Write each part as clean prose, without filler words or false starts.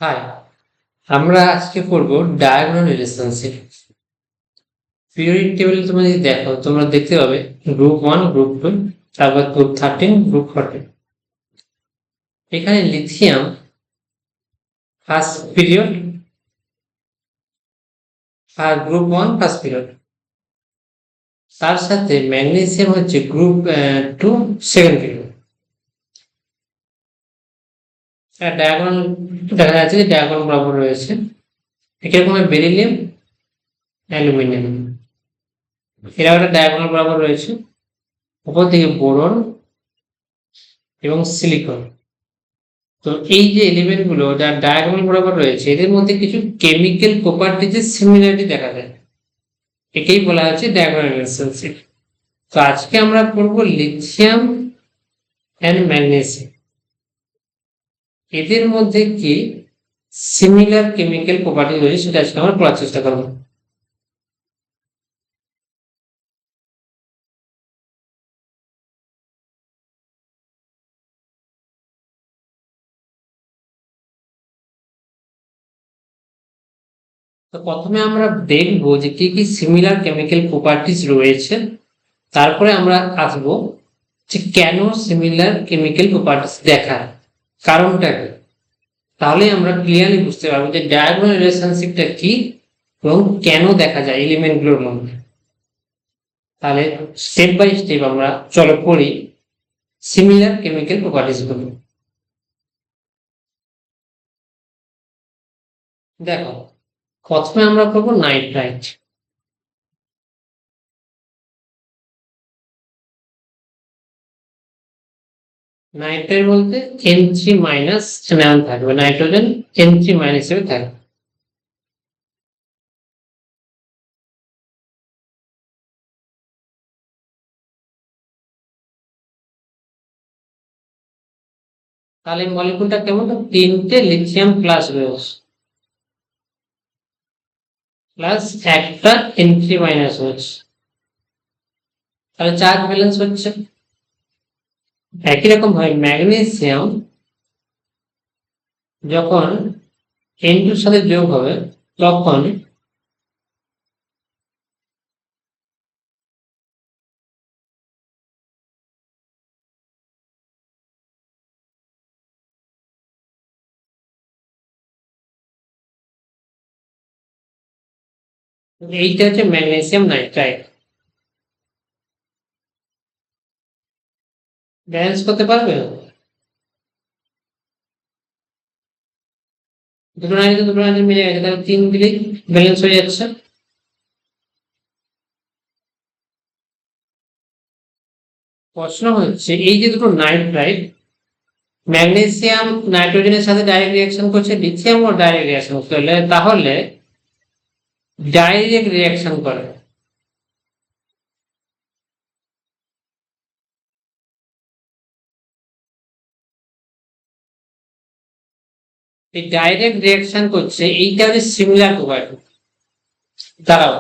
High, আমরা আজকে পড়ব ডায়াগোনাল রিলেশনশিপ। পিরিয়ডিক টেবিলে তোমরা যদি দেখো, তোমরা দেখতে পাবে গ্রুপ 1, গ্রুপ 2, তারপর গ্রুপ 13, গ্রুপ 14। এখানে লিথিয়াম ফার্স্ট পিরিয়ড আর গ্রুপ 1 ফার্স্ট পিরিয়ড, তার সাথে ম্যাগনেসিয়াম হচ্ছে গ্রুপ 2 সেকেন্ড পিরিয়ড। ডায়াগোনাল দেখা যাচ্ছে যে ডায়াগোনাল বরাবর রয়েছে। এরকম বেরিলিয়াম, অ্যালুমিনিয়াম, এরা একটা ডায়াগোনাল বরাবর রয়েছে। উপর দিকে বোরন এবং সিলিকন। তো এই যে এলিমেন্ট গুলো যার ডায়াগোনাল বরাবর রয়েছে, এদের মধ্যে কিছু কেমিক্যাল প্রপার্টিজের সিমিলারিটি দেখা যায়। একেই বলা হচ্ছে ডায়াগোনাল রিলেশনশিপ। তো আজকে আমরা পড়ব লিথিয়াম এন্ড ম্যাগনেসিয়াম, এদের মধ্যে কি সিমিলার কেমিক্যাল প্রপার্টি রয়েছে সেটা আজকে আমরা পড়ার চেষ্টা করবো। তো প্রথমে আমরা দেখবো যে কি কি সিমিলার কেমিক্যাল প্রপার্টিজ রয়েছে, তারপরে আমরা আসবো যে কেন সিমিলার কেমিক্যাল প্রপার্টিজ দেখায়, কারণটা কি। তাহলে আমরা ক্লিয়ারলি বুঝতে পারবো যে ডায়াগোনাল রিলেশনশিপটা কি এবং কেন দেখা যায় এলিমেন্টগুলোর মধ্যে। তাহলে স্টেপ বাই স্টেপ আমরা চলো পড়ি সিমিলার কেমিক্যাল প্রপার্টিজ গুলো। দেখো, প্রথমে আমরা পড়বো নাইট্রাইট। নাইট্রাইট বলতে N3- আয়ন থাকবে, নাইট্রোজেন N3- হিসেবে থাকবে। তাহলে মলিকুলটা কেমন, তিনটে লিথিয়াম প্লাস রয়েছে প্লাস একটা N3- হচ্ছে, তাহলে চার্জ ব্যালেন্স হচ্ছে। একই রকম ভাবে ম্যাগনেসিয়াম যখন N2 সাথে যোগ হবে তখন এইটা হচ্ছে ম্যাগনেসিয়াম নাইট্রাইট। ব্যালেন্স করতে পারবে, দুটো নাইট্রোজেন মিলে গেছে, তাহলে 3 দিলেই ব্যালেন্স হয়ে যাচ্ছে। প্রশ্ন হচ্ছে এই যে দুটো নাইট্রাইট, ম্যাগনেসিয়াম নাইট্রোজেনের সাথে ডাইরেক্ট রিঅ্যাকশন করছে, লিথিয়ামও ডাইরেক্ট রিঅ্যাকশন করলে, তাহলে ডাইরেক্ট রিঅ্যাকশন করে এই ডাইরেক্ট রিঅ্যাকশন করছে, এইটা হচ্ছে সিমিলার প্রপার্টি। দাঁড়াও,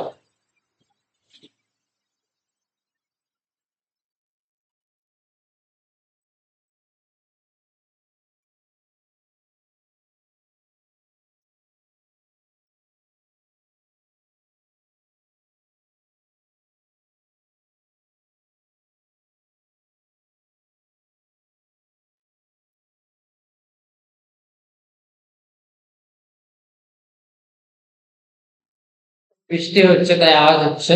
বৃষ্টি হচ্ছে তাই আওয়াজ হচ্ছে।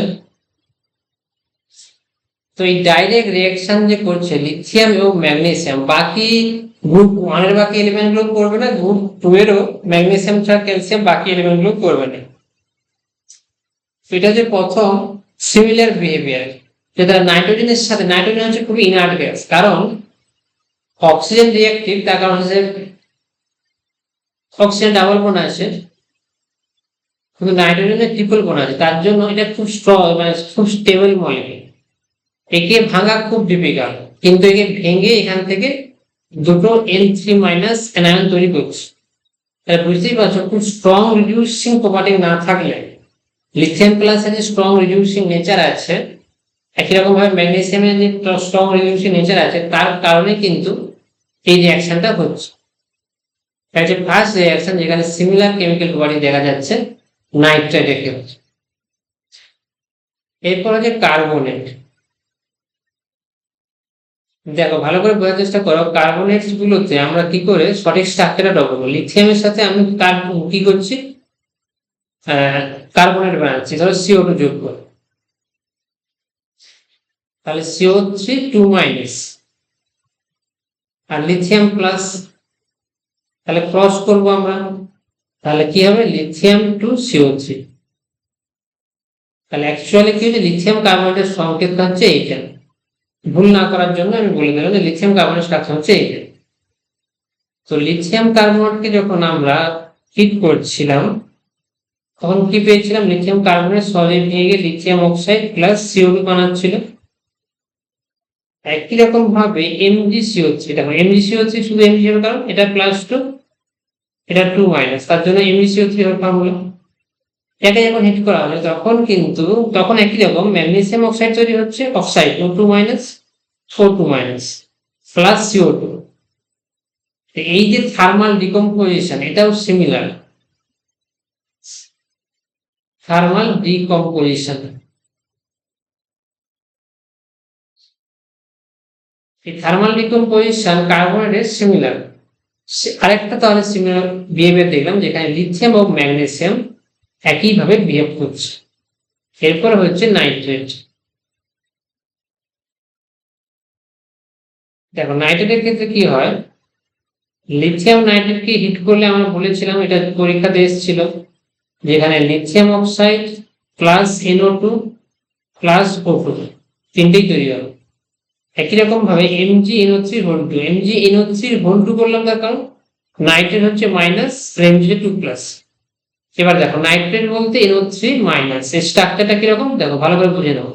তো এই ডাইরেক্ট রিঅ্যাকশন যে করছে লিথিয়াম এবং ম্যাগনেসিয়াম, বাকি গ্রুপ 1 এর বাকি এলিমেন্ট গুলো করবে না, গ্রুপ 2 এরও ম্যাগনেসিয়াম ছাড়া ক্যালসিয়াম বাকি এলিমেন্ট গুলো করবে না। এটা যে প্রথম সিমিলার বিহেভিয়ার, যেটা নাইট্রোজেনের সাথে, নাইট্রোজেন হচ্ছে খুবই ইনার্ট গ্যাস, কারণ অক্সিজেন রিঅ্যাক্টিভ, তার কারণ হচ্ছে অক্সিজেন ডাবল বন্ড আছে কিন্তু নাইট্রোজেনের ট্রিপল বন্ড আছে, তার জন্য এটা খুব স্ট্রং, মানে খুব স্টেবল মলিকিউল। একে ভাঙা খুব ডিফিকাল্ট, কিন্তু একে ভেঙে এখান থেকে দুটো N3- অ্যানায়ন তৈরি করছে। তাহলে বুঝতেই পারছো খুব স্ট্রং রিডিউসিং প্রপার্টি না থাকলে, লিথিয়াম প্লাসের যে স্ট্রং রিডিউসিং নেচার আছে, একই রকম ভাবে ম্যাগনেসিয়ামের যে স্ট্রং রিডিউসিং নেচার আছে, তার কারণে কিন্তু এই রিঅ্যাকশনটা হচ্ছে। এটা হচ্ছে ফার্স্ট রিঅ্যাকশন যেখানে সিমিলার কেমিক্যাল বডি দেখা যাচ্ছে নাইট্রেটের ক্ষেত্রে। এরপর হচ্ছে কার্বনেট। দেখো ভালো করে বোঝার চেষ্টা করো, কার্বনেটস গুলোতে আমরা কি করে সঠিক স্ট্রাকচারটা ড্র করবো। লিথিয়ামের সাথে আমি কি করছি, কার্বনেট বানাচ্ছি, ধরো CO2 যোগ করে, তাহলে CO3 2- আর লিথিয়াম প্লাস, তাহলে ক্রস করবো আমরা, তাহলে কি হবে লিথিয়াম টু CO3। তাহলে অ্যাকচুয়ালি কি হচ্ছে, লিথিয়াম কার্বনেটের সংকেত হচ্ছে এইটা। ভুল না করার জন্য আমি বলে দিলাম যে লিথিয়াম কার্বনেট স্ট্রাকচার হচ্ছে এইটা। তো লিথিয়াম কার্বনেটকে যখন আমরা হিট করছিলাম তখন কি পেয়েছিলাম, লিথিয়াম কার্বনেট সলিড ভেঙে লিথিয়াম অক্সাইড প্লাস CO2 বানাচ্ছিল। একই রকম ভাবে MgCO3, দেখো MgCO3 শুধু Mg হবে কারণ এটা +2, এটা 2-, তার জন্য MgCO3 হবে ফর্মুলা। এটাকে যখন হিট করা হবে তখন একই রকম ম্যাগনেসিয়াম অক্সাইড তৈরি হচ্ছে, oxide O2- O2- plus CO2। এই যে থার্মাল ডিকম্পোজিশন এটাও সিমিলার, থার্মাল ডিকম্পোজিশন। এই থার্মাল ডিকম্পোজিশন কার্বনেটের সিমিলার। আরেকটা তাহলে সিমিলার বিহেভিয়ার দেখলাম যেখানে লিথিয়াম ও ম্যাগনেসিয়াম একইভাবে বিহেভ করছে। এরপর হচ্ছে নাইট্রেট। দেখো নাইট্রেটের ক্ষেত্রে কি হয়, লিথিয়াম নাইট্রেটকে হিট করলে আমরা বলেছিলাম, এটা পরীক্ষাতে এসেছিল, যেখানে lithium oxide plus NO2 plus O2 তিনটেই তৈরি হবে। একই রকম ভাবে MgNO3 MgNO3 করলাম, তার কারণ নাইট্রেট হচ্ছে মাইনাস, Mg2+। এবার দেখো নাইট্রেট বলতে NO3-, এর স্ট্রাকচারটা কিরকম দেখো ভালো করে বুঝে নাও।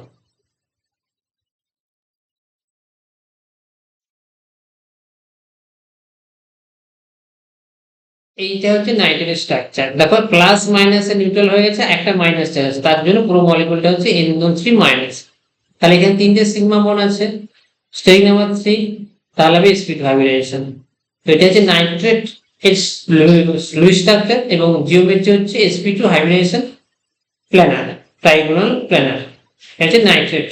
এইটা হচ্ছে নাইট্রেটের স্ট্রাকচার, দেখো প্লাস মাইনাসে নিউট্রাল হয়ে গেছে, একটা মাইনাস চার্জ আছে, তার জন্য পুরো মলিকুলটা হচ্ছে NO3-। তাহলে এখানে তিনটে সিগমা বন্ড আছে, স্টেরিক নাম্বার 3, তাহলে হবে sp2 হাইব্রিডাইজেশন। তো এটা হচ্ছে নাইট্রেট এর লুইস স্ট্রাকচার এবং জিওমেট্রি হচ্ছে sp2 hybridization planner, trigonal planner. এটা হচ্ছে নাইট্রেট।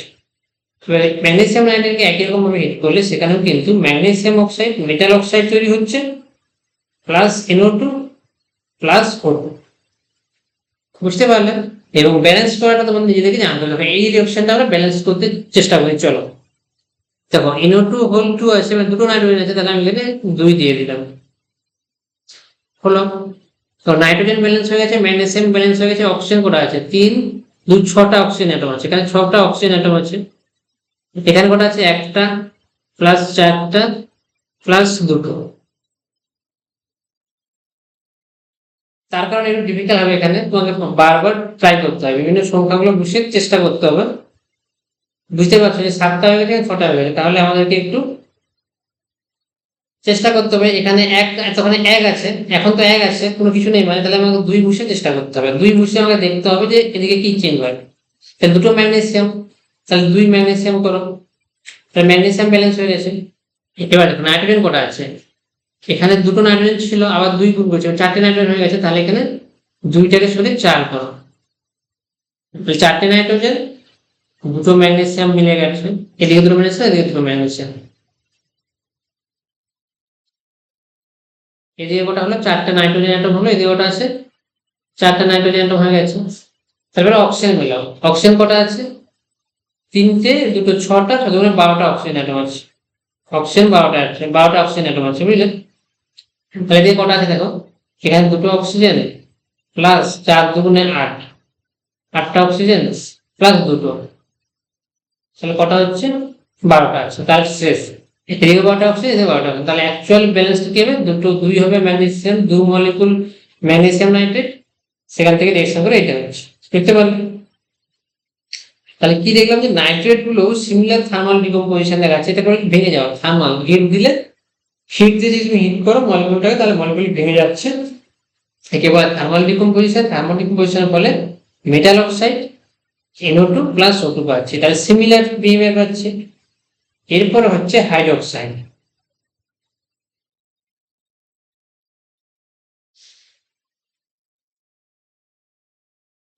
ম্যাগনেসিয়াম নাইট্রেটকে একই রকম ভাবে হিট করলে সেখানেও কিন্তু ম্যাগনেসিয়াম অক্সাইড মেটাল অক্সাইড তৈরি হচ্ছে প্লাস NO2 প্লাস O2। বুঝতে পারলে? এবং ব্যালেন্স করাটা তোমাদের নিজেদেরকে জানতে হবে, এই রিঅ্যাকশনটা আমরা ব্যালেন্স করতে চেষ্টা করি। চলো দেখো NO2 আছে, দুটো নাইট্রোজেন আছে, তাহলে আমি এখানে 2 দিয়ে দিলাম, হলো। তো নাইট্রোজেন ব্যালেন্স হয়ে গেছে, ম্যাগনেসিয়াম ব্যালেন্স হয়ে গেছে, অক্সিজেন কটা আছে 3, 2 6টা অক্সিজেন অ্যাটম আছে, এখানে 6টা অক্সিজেন অ্যাটম আছে। এখানে কটা আছে, একটা প্লাস 4টা প্লাস 2টো। তার কারণে একটু ডিফিকাল্ট হবে, এখানে তোমাকে বারবার ট্রাই করতে হবে, বিভিন্ন সংখ্যাগুলো বসে চেষ্টা করতে হবে। বুঝতে পারছো যে 7টা হয়ে গেছে, 6টা হয়ে গেছে, তাহলে আমাদেরকে একটু চেষ্টা করতে হবে। এখানে এতখানে এক আছে, এখন তো এক আছে, কোনো কিছু নেই মানে, তাহলে আমাকে 2 বসে চেষ্টা করতে হবে। 2 বসে আমাকে দেখতে হবে যে এদিকে কি চেঞ্জ হয়। তাহলে দুটো ম্যাগনেসিয়াম, তাহলে 2 ম্যাগনেসিয়াম করো, তাহলে ম্যাগনেসিয়াম ব্যালেন্স হয়ে গেছে। এবার দেখো নাইট্রোজেন কটা আছে, এখানে দুটো নাইট্রোজেন ছিল, আবার 2 গুণ করছে, 4টে নাইট্রোজেন হয়ে গেছে, তাহলে এখানে 2টাকে সরে 4 করো, 4টে নাইট্রোজেন, দুটো ম্যাগনেসিয়াম মিলে গেছে, এদিকে দুটো ম্যাগনেসিয়াম, এদিকে দুটো ম্যাগনেসিয়াম, এদিকে কটা হলো 4টে নাইট্রোজেন অ্যাটম হলো, এদিকে কটা আছে 4টে নাইট্রোজেন অ্যাটম হয়ে গেছে। তারপরে অক্সিজেন মিলাও, অক্সিজেন কটা আছে 3টে, 2টো 6টা, 6 দুগুণে 12টা অক্সিজেন অ্যাটম আছে, অক্সিজেন 12টা আছে, 12টা অক্সিজেন অ্যাটম আছে, বুঝলে? তাহলে এদিকে কটা আছে দেখো, এখানে 2টো অক্সিজেন প্লাস 4 দুগুণে 8, 8টা অক্সিজেন প্লাস 2টো, তাহলে কটা হচ্ছে 12টা আছে, তার শেষ। এদিকে 12টা অক্সিজেন, এদিকে 12টা অক্সিজেন, তাহলে অ্যাকচুয়াল ব্যালেন্সটা কি হবে, 2 হবে ম্যাগনেসিয়াম, 2 মলিকুল ম্যাগনেসিয়াম নাইট্রেট, সেখান থেকে রিঅ্যাকশন করে এটা হচ্ছে। দেখতে পারলে? তাহলে কি দেখলাম যে নাইট্রেট গুলো সিমিলার থার্মাল ডিকম্পোজিশন দেখাচ্ছে, এটা করে ভেঙে যাওয়া, থার্মাল হিট দিলে, হিট দিয়ে যদি তুমি হিট করো মলিকুলটাকে, তাহলে মলিকুল ভেঙে যাচ্ছে, একেবারে থার্মাল ডিকম্পোজিশনের ফলে metal oxide NO2 plus O2 পাচ্ছে, তাহলে সিমিলার বিহেভিয়ার পাচ্ছে। এরপর হচ্ছে হাইড্রোক্সাইড।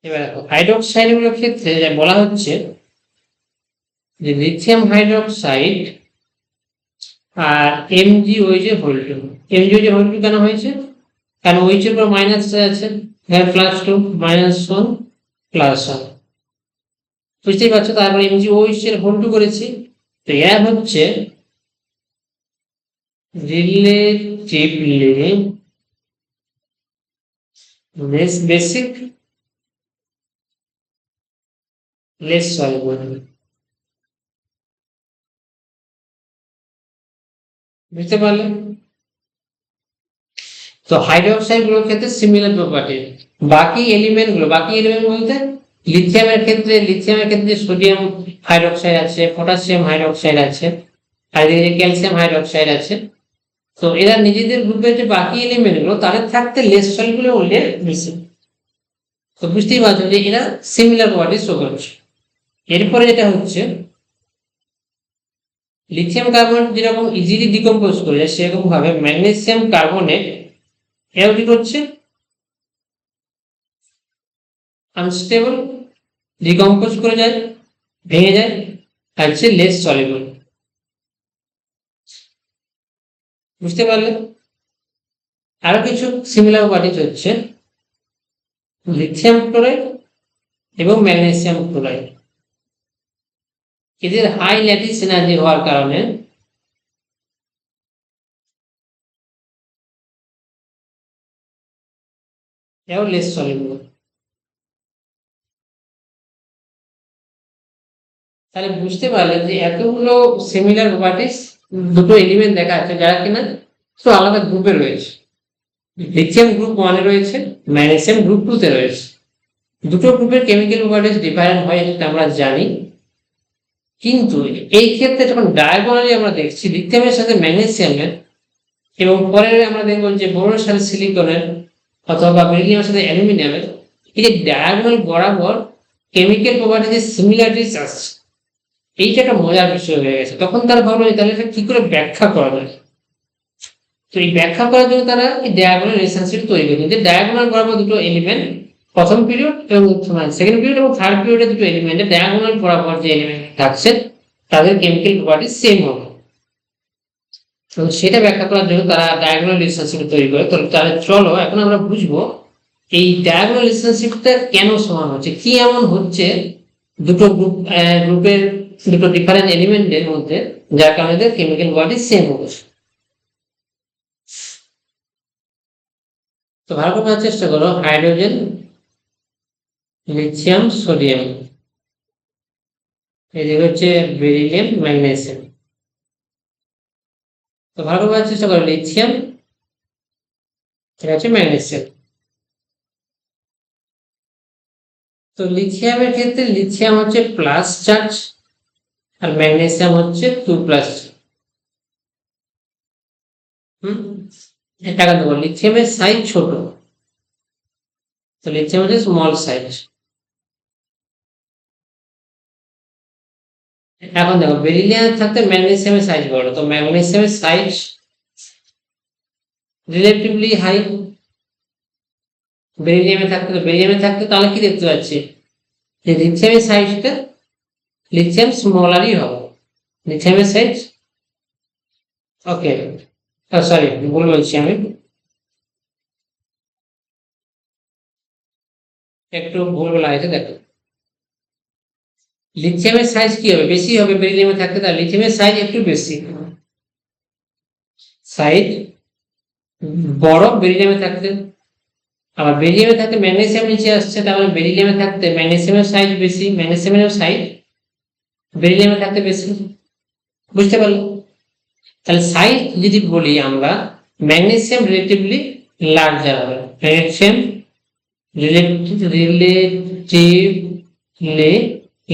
এবার হাইড্রোক্সাইডগুলোর ক্ষেত্রে যা বলা হচ্ছে যে লিথিয়াম হাইড্রোক্সাইড আর এমজিওইচ এর হোল টু। এমজিওইচ এর হোল টু কেন হয়েছে? কারণ ওইচ এর উপর মাইনাস আছে, এখানে +2 -1 +1, বুঝতেই পারছো। তারপরে এমজিওইচ এর হোল টু করেছি, তো এর হচ্ছে relatively less basic, less soluble. বুঝতে পারলে? তো হাইড্রোক্সাইড গুলোর ক্ষেত্রে সিমিলার প্রপার্টি। বাকি এলিমেন্ট বলতে লিথিয়ামের ক্ষেত্রে সোডিয়াম হাইড্রোক্সাইড আছে, পটাশিয়াম হাইড্রোক্সাইড আছে, আর এদিকে ক্যালসিয়াম হাইড্রোক্সাইড আছে। তো এরা নিজেদের গ্রুপের যে বাকি এলিমেন্ট গুলো তাদের থাকতে লেস সলিউবল বললে বেশি। তো বুঝতেই পারছো যে এরা সিমিলার প্রপার্টি শো করছে। এরপরে যেটা হচ্ছে লিথিয়াম কার্বনেট যেরকম ইজিলি ডিকম্পোজ করে যায়, সেরকম ভাবে ম্যাগনেসিয়াম কার্বনেট এরাও কি করছে, আনস্টেবল, ডিকম্পোজ করে যায়, ভেঙে যায়, আর হচ্ছে লেস সলিউবল। বুঝতে পারলে? আরো কিছু সিমিলার প্রপার্টিজ হচ্ছে লিথিয়াম ক্লোরাইড এবং ম্যাগনেসিয়াম ক্লোরাইড, এদের হাই ল্যাটিস এনার্জি হওয়ার কারণে এও লেস সলিউবল। তাহলে বুঝতে পারলে যে এতগুলো সিমিলার প্রপার্টিস দুটো এলিমেন্ট দেখা যাচ্ছে যারা কিনা তো আলাদা গ্রুপে রয়েছে। লিথিয়াম গ্রুপ 1 এ রয়েছে, ম্যাগনেসিয়াম গ্রুপ 2 তে রয়েছে। দুটো গ্রুপের কেমিক্যাল প্রপার্টিস ডিফারেন্ট হয়, এটা আমরা জানি। কিন্তু এই ক্ষেত্রে যখন ডায়াগোনালি আমরা দেখছি লিথিয়ামের সাথে ম্যাগনেসিয়ামের, এবং পরে আমরা দেখবো যে বোরনের সাথে সিলিকনের অথবা বেরিলিয়ামের সাথে অ্যালুমিনিয়ামের, এই যে ডায়াগোনাল বরাবর কেমিক্যাল প্রপার্টিজের সিমিলারিটিস আসছে, এইটা একটা মজার বিষয় হয়ে গেছে। তখন তারা ভাবলো যে তাহলে এটা কি করে ব্যাখ্যা করা যায়। তো এই ব্যাখ্যা করার জন্য তারা এই ডায়াগোনাল রিলেশনশিপ তৈরি করেছে, যে ডায়াগোনাল বরাবর দুটো এলিমেন্ট, প্রথম পিরিয়ড এবং সেকেন্ড পিরিয়ড এবং থার্ড পিরিয়ডে দুটো এলিমেন্টের ডায়াগোনাল বরাবর যে এলিমেন্ট থাকছে তাদের কেমিক্যাল প্রপার্টি সেম হবে। তো সেটা ব্যাখ্যা করার জন্য তারা ডায়াগোনাল রিলেশনশিপ তৈরি করে। তো তাহলে চলো এখন আমরা বুঝবো এই ডায়াগোনাল রিলেশনশিপটা কেন সমান হচ্ছে, কি এমন হচ্ছে দুটো গ্রুপের দুটো ডিফারেন্ট এলিমেন্টের মধ্যে যার কারণে কেমিক্যাল বডি সেম হচ্ছে। তো ভালো করে বোঝার চেষ্টা করো, হাইড্রোজেন, লিথিয়াম, সোডিয়াম, এদিকে হচ্ছে বেরিলিয়াম, ম্যাগনেসিয়াম। তো ভালো করে বোঝার চেষ্টা করো, লিথিয়াম, এটা হচ্ছে ম্যাগনেসিয়াম। তো লিথিয়ামের ক্ষেত্রে লিথিয়াম হচ্ছে প্লাস চার্জ আর ম্যাগনেসিয়াম হচ্ছে 2+। টাকা দেবো, লিথিয়ামের সাইজ ছোট, তো লিথিয়াম হচ্ছে স্মল সাইজ। এখন দেখো বেরিলিয়াম থাকতে ম্যাগনেসিয়ামের সাইজ বড়, তো ম্যাগনেসিয়ামের সাইজ রিলেটিভলি হাই। বেরিলিয়ামে থাকতে তাহলে কি দেখতে পাচ্ছি যে লিথিয়ামের সাইজটা লিথিয়াম স্মলারই হবে, লিথিয়ামের সাইজ। ওকে, সরি ভুল বলছি আমি, একটু ভুল বলা হয়েছে। দেখো লিথিয়ামের সাইজ কি হবে, বেশি হবে বেরিলিয়ামে থাকতে, তাহলে লিথিয়ামের সাইজ একটু বেশি, সাইজ বড় বেরিলিয়ামে থাকতে। আবার বেরিলিয়ামে থাকতে ম্যাগনেসিয়াম নিচে আসছে, তার মানে বেরিলিয়ামে থাকতে ম্যাগনেসিয়ামের সাইজ বেশি, ম্যাগনেসিয়ামের সাইজ বেরিলিয়ামে থাকতে বেশি। বুঝতে পারলো? তাহলে সাইজ যদি বলি আমরা, ম্যাগনেসিয়াম রিলেটিভলি লার্জার হবে, magnesium relatively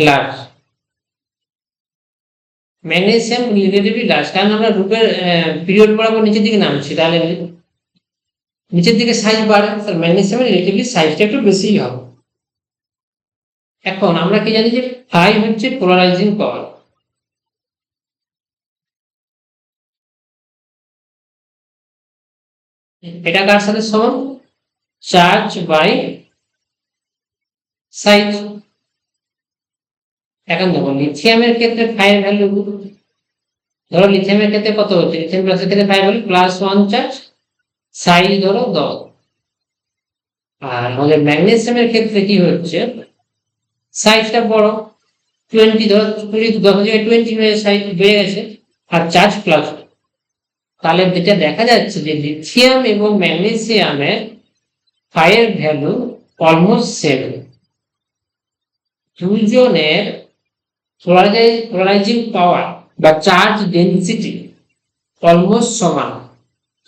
large, magnesium relatively large, কারণ আমরা গ্রুপের পিরিয়ড বরাবর নিচের দিকে নামছি, তাহলে নিচের দিকে সাইজ বাড়ে, তাহলে ম্যাগনেসিয়ামের রিলেটিভলি সাইজটা একটু বেশিই হবে। এখন আমরা কি জানি যে ফাই হচ্ছে পোলারাইজিং পাওয়ার। এটা কার সাথে সমান, চার্জ বাই সাইজ। এখন দেখো লিথিয়ামের ক্ষেত্রে ফাইভ ভ্যালু, ধরো লিথিয়ামের ক্ষেত্রে কত হচ্ছে, লিথিয়াম প্লাসের ক্ষেত্রে five value plus one charge, size ধরো 10। আর আমাদের ম্যাগনেসিয়ামের ক্ষেত্রে কি হচ্ছে, সাইজটা বড় 20, ধরো 20 হয়ে সাইজ বেড়ে গেছে, আর চার্জ প্লাস। তাহলে যেটা দেখা যাচ্ছে যে লিথিয়াম এবং ম্যাগনেসিয়ামের ফাইভ ভ্যালু অলমোস্ট সেম। দুজনের পোলারাইজিং পাওয়ার বা চার্জ ডেনসিটি অলমোস্ট সমান,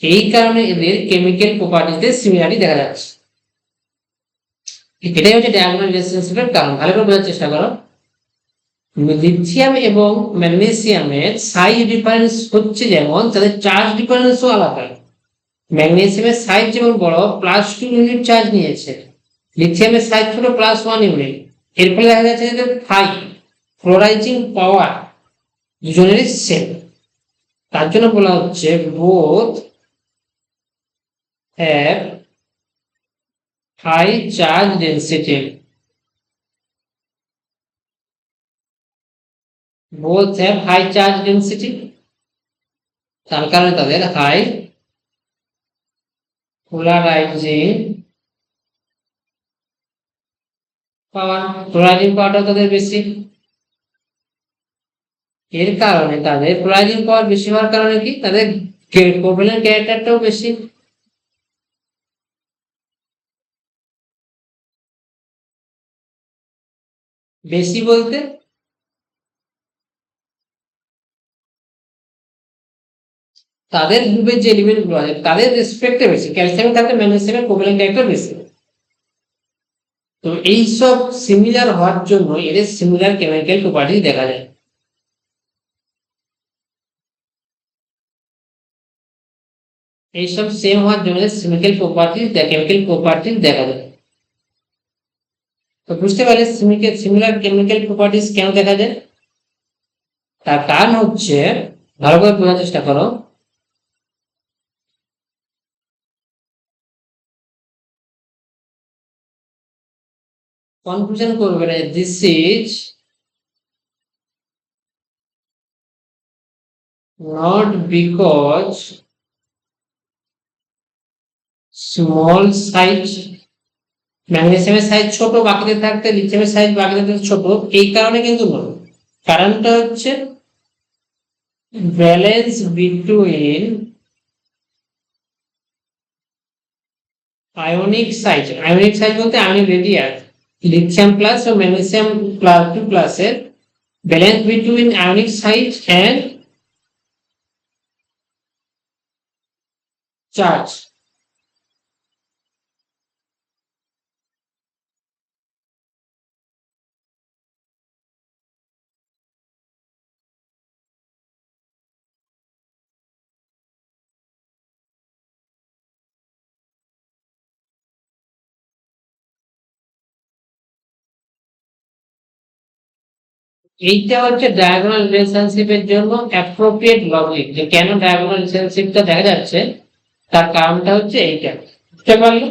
এই কারণে এদের কেমিক্যাল প্রপার্টিতে সিমিলারিটি দেখা যাচ্ছে। এটাই হচ্ছে ডায়াগোনাল রিলেশনশিপের কারণ। ভালো করে বোঝার চেষ্টা করো। লিথিয়াম এবং ম্যাগনেসিয়ামের সাইজ ডিফারেন্স হচ্ছে যেমন, তাদের চার্জ ডিফারেন্সও আলাদা। ম্যাগনেসিয়ামের সাইজ যেমন বড়, +2 ইউনিট চার্জ নিয়েছে, লিথিয়ামের সাইজ ছোট +1 ইউনিট। এর ফলে দেখা যাচ্ছে যে ফাইভ পোলারাইজিং পাওয়ার দুজনেরই সেম। তার জন্য বলা হচ্ছে both have high charge density. Both have high charge density, তার কারণে তাদের হাই পোলারাইজিং পাওয়ার, পোলারাইজিং পাওয়ারটা তাদের বেশি। এর কারণে তাদের পোলারাইজিং পাওয়ার বেশি হওয়ার কারণে কি, তাদের কোভ্যালেন্ট ক্যারেক্টারটাও বেশি। বেশি বলতে তাদের গ্রুপের যে এলিমেন্ট গুলো আছে তাদের রেসপেক্টে বেশি, ক্যালসিয়ামের থাকতে ম্যাগনেসিয়ামের কোভ্যালেন্ট ক্যারেক্টার বেশি। তো এইসব সিমিলার হওয়ার জন্য এদের সিমিলার কেমিক্যাল প্রপার্টিজ দেখা যায়। এইসব সেম হওয়ার জন্য কেমিক্যাল প্রপার্টিজ দেখা যায়। তো বুঝতে পারলে সিমিলার কেমিক্যাল প্রপার্টিজ কেন দেখা যায়, তার কারণ হচ্ছে, ভালো করে বোঝার চেষ্টা করো। কনফিউশন করবে না, this is not because small size, ম্যাগনেসিয়ামের সাইজ ছোট বাকিদের থাকতে লিথিয়ামের সাইজ বাকিদের থাকতে ছোট, এই কারণে কিন্তু নয়। কারণটা হচ্ছে balance between ionic size. Ionic size বলতে আয়নিক রেডিয়াস, লিথিয়াম প্লাস ও ম্যাগনেসিয়াম প্লাস 2 প্লাসের balance between ionic size and charge. এইটা হচ্ছে ডায়াগোনাল রিলেশনশিপের জন্য অ্যাপ্রোপ্রিয়েট লজিক, যে কেন ডায়াগোনাল রিলেশনশিপটা দেখা যাচ্ছে, তার কারণটা হচ্ছে এইটা। বুঝতে পারলে?